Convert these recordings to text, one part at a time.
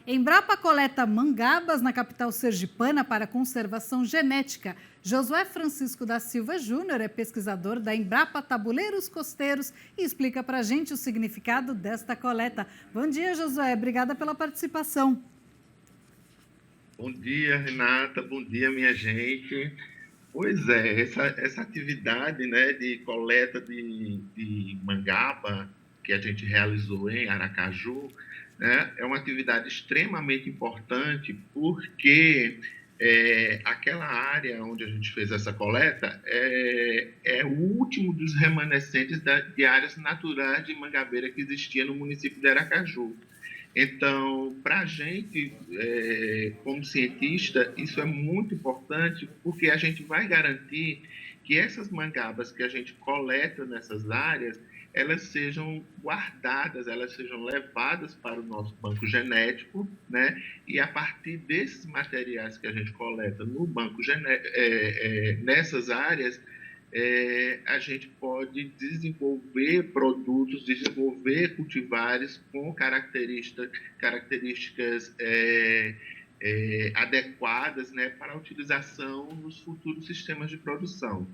Embrapa coleta mangabas na capital sergipana para conservação genética. Josué Francisco da Silva Júnior é pesquisador da Embrapa Tabuleiros Costeiros e explica para a gente o significado desta coleta. Bom dia, Josué. Obrigada pela participação. Bom dia, Renata. Bom dia, minha gente. Pois é, essa atividade, né, de coleta de mangaba que a gente realizou em Aracaju, né, é uma atividade extremamente importante porque aquela área onde a gente fez essa coleta é o último dos remanescentes de áreas naturais de mangabeira que existia no município de Aracaju. Então, para a gente, como cientista, isso é muito importante porque a gente vai garantir que essas mangabas que a gente coleta nessas áreas, elas sejam guardadas, elas sejam levadas para o nosso banco genético, né? E a partir desses materiais que a gente coleta no banco genético, nessas áreas, a gente pode desenvolver produtos, desenvolver cultivares com características adequadas, né, para a utilização nos futuros sistemas de produção.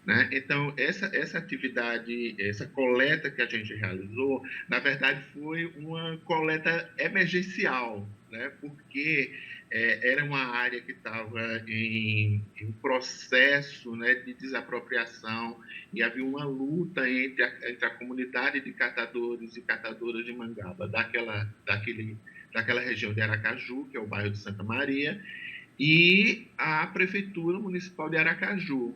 Né? Então, essa atividade, essa coleta que a gente realizou, na verdade, foi uma coleta emergencial, né? Porque era uma área que estava em processo, né, de desapropriação e havia uma luta entre a comunidade de catadores e catadoras de mangaba daquela região de Aracaju, que é o bairro de Santa Maria, e a Prefeitura Municipal de Aracaju.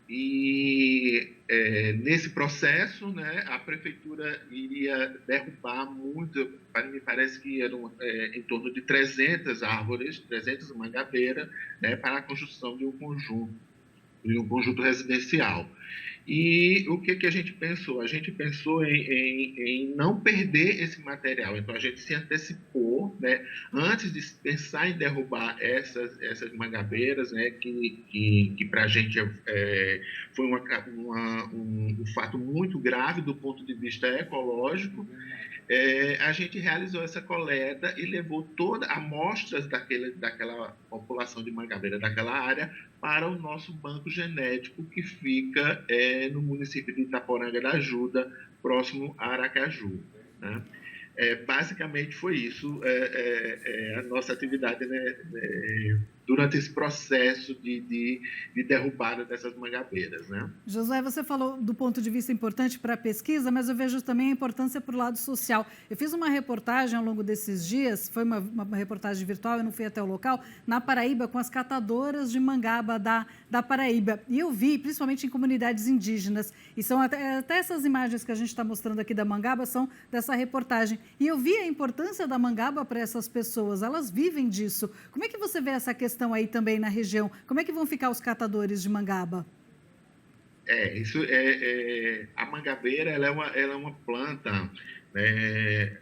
E nesse processo, né, a prefeitura iria derrubar muito, me parece que eram em torno de 300 árvores, 300 mangabeiras, né, para a construção de um conjunto residencial. E o que a gente pensou? A gente pensou em não perder esse material. Então, a gente se antecipou, né, antes de pensar em derrubar essas mangabeiras, né, que para a gente foi um fato muito grave do ponto de vista ecológico. A gente realizou essa coleta e levou todas amostras daquela população de mangabeira daquela área para o nosso banco genético que fica no município de Itaporanga da Ajuda, próximo a Aracaju. Né? Basicamente foi isso a nossa atividade, né, durante esse processo de derrubada dessas mangabeiras. Né? Josué, você falou do ponto de vista importante para a pesquisa, mas eu vejo também a importância para o lado social. Eu fiz uma reportagem ao longo desses dias, foi uma reportagem virtual, eu não fui até o local, na Paraíba, com as catadoras de mangaba da Paraíba. E eu vi, principalmente em comunidades indígenas, e são até essas imagens que a gente está mostrando aqui da mangaba são dessa reportagem. E eu vi a importância da mangaba para essas pessoas, elas vivem disso. Como é que você vê essa questão aí também na região? Como é que vão ficar os catadores de mangaba? A mangabeira ela é uma planta, né,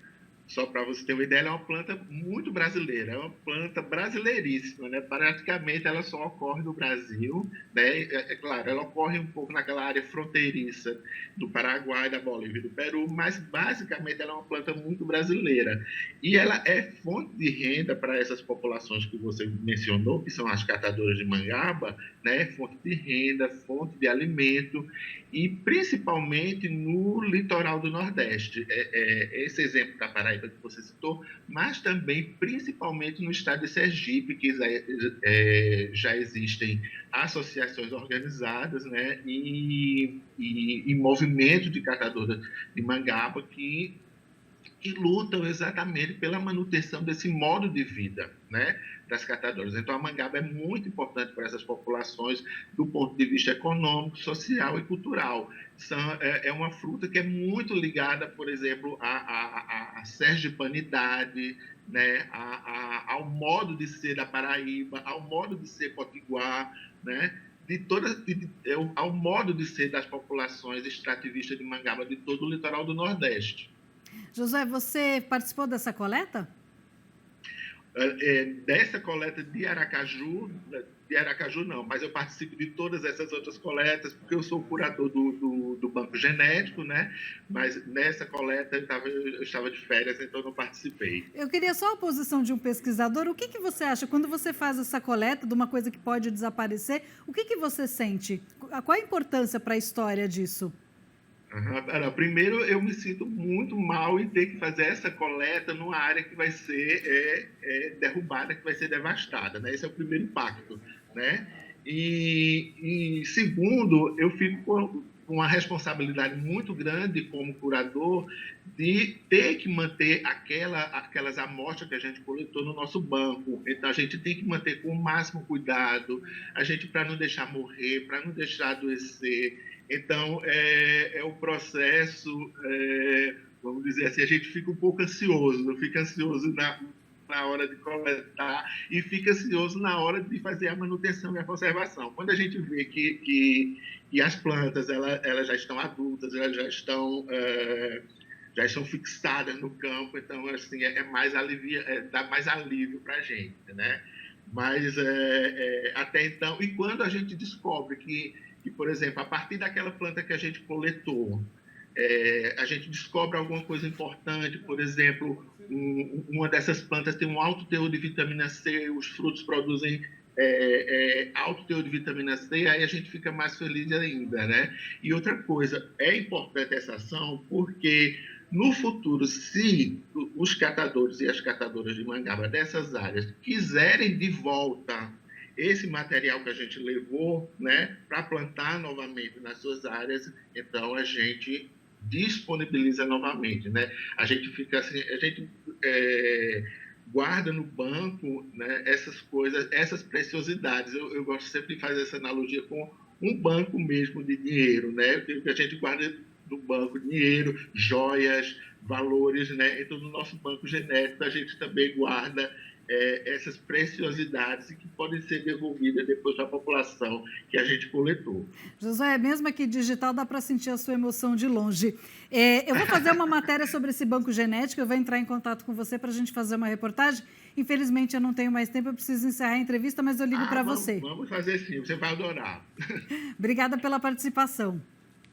só para você ter uma ideia, ela é uma planta muito brasileira, é uma planta brasileiríssima, né? Praticamente ela só ocorre no Brasil, né? Claro, ela ocorre um pouco naquela área fronteiriça do Paraguai, da Bolívia e do Peru, mas basicamente ela é uma planta muito brasileira. E ela é fonte de renda para essas populações que você mencionou, que são as catadoras de mangaba, né? Fonte de renda, fonte de alimento, e principalmente no litoral do Nordeste. Esse exemplo da Paraíba que você citou, mas também principalmente no estado de Sergipe, que já existem associações organizadas, né, e movimento de catadores de mangaba que lutam exatamente pela manutenção desse modo de vida, né, das catadoras. Então, a mangaba é muito importante para essas populações do ponto de vista econômico, social e cultural. É uma fruta que é muito ligada, por exemplo, à sergipanidade, né, ao modo de ser da Paraíba, ao modo de ser potiguar, né, ao modo de ser das populações extrativistas de mangaba de todo o litoral do Nordeste. Josué, você participou dessa coleta? dessa coleta de Aracaju não, mas eu participo de todas essas outras coletas, porque eu sou o curador do banco genético, né? Mas nessa coleta eu estava de férias, então não participei. Eu queria só a posição de um pesquisador. O que que você acha quando você faz essa coleta de uma coisa que pode desaparecer? O que que você sente? Qual a importância para a história disso? Primeiro, eu me sinto muito mal em ter que fazer essa coleta numa área que vai ser derrubada, que vai ser devastada, né? Esse é o primeiro impacto, né? E segundo, eu fico com uma responsabilidade muito grande como curador de ter que manter aquelas amostras que a gente coletou no nosso banco. Então, a gente tem que manter com o máximo cuidado, a gente para não deixar morrer, para não deixar adoecer. Então, é o processo, vamos dizer assim, a gente fica um pouco ansioso, não fica ansioso na hora de coletar e fica ansioso na hora de fazer a manutenção e a conservação. Quando a gente vê que as plantas elas já estão adultas, elas já estão fixadas no campo, então assim dá mais alívio para a gente, né? Mas até então, e quando a gente descobre que, por exemplo, a partir daquela planta que a gente coletou, a gente descobre alguma coisa importante, por exemplo, uma dessas plantas tem um alto teor de vitamina C, os frutos produzem alto teor de vitamina C, aí a gente fica mais feliz ainda, né? E outra coisa, é importante essa ação porque no futuro, se os catadores e as catadoras de mangaba dessas áreas quiserem de volta esse material que a gente levou, né, para plantar novamente nas suas áreas, então a gente disponibiliza novamente, né? A gente fica assim, a gente guarda no banco, né, essas coisas, essas preciosidades. Eu gosto sempre de fazer essa analogia com um banco mesmo de dinheiro, né? Que a gente guarda no banco dinheiro, joias, valores, né? Então, no nosso banco genético, a gente também guarda essas preciosidades que podem ser devolvidas depois para a população que a gente coletou. Josué, mesmo aqui digital, dá para sentir a sua emoção de longe. Eu vou fazer uma matéria sobre esse banco genético, eu vou entrar em contato com você para a gente fazer uma reportagem. Infelizmente, eu não tenho mais tempo, eu preciso encerrar a entrevista, mas eu ligo para você. Vamos fazer sim, você vai adorar. Obrigada pela participação.